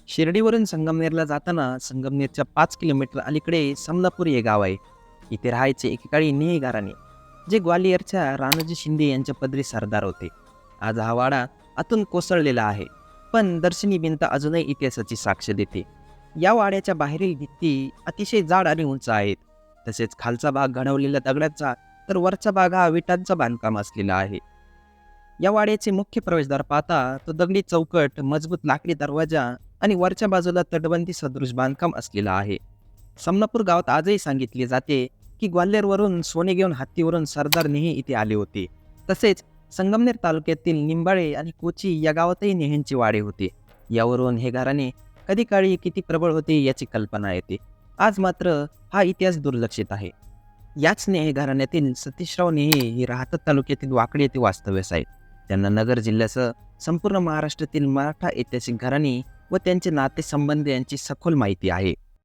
शिर्डीवरून संगमनेरला जाताना संगमनेरच्या 5 किलोमीटर अलीकडे समनापूर हे गाव आहे. इथे राहायचे एकेकाळी नेहे घराणे, जे ग्वालियरच्या राणाजी शिंदे यांच्या पदरी सरदार होते. आज हा वाडा आतून कोसळलेला आहे, पण दर्शनी भिंत अजूनही इतिहासाची साक्ष देते. या वाड्याच्या बाहेरील भित्ती अतिशय जाड आणि उंच आहेत. तसेच खालचा भाग घडवलेल्या दगडाचा, तर वरचा भाग हा विटांचा बांधकाम असलेला आहे. या वाड्याचे मुख्य प्रवेशद्वार पाहता तो दगडी चौकट, मजबूत लाकडी दरवाजा आणि वरच्या बाजूला तटबंदी सदृश बांधकाम असलेला आहे. समनापूर गावात आजही सांगितले जाते की ग्वाल्हेरवरून सोने घेऊन हत्तीवरून सरदार नेहे इथे आले होते. तसेच संगमनेर तालुक्यातील निंबाळे आणि कोची या गावातही नेह्यांचे वाडे होते. यावरून हे घराणे कधी काळी किती प्रबळ होते याची कल्पना येते. आज मात्र हा इतिहास दुर्लक्षित आहे. याच नेहे घराण्यातील सतीशराव नेहे हे राहतात तालुक्यातील वाकडी येथे वास्तव्यास आहेत. त्यांना नगर जिल्ह्यासह संपूर्ण महाराष्ट्रातील मराठा ऐतिहासिक घराणे व त्यांचे नातेसंबंध यांची सखोल माहिती आहे.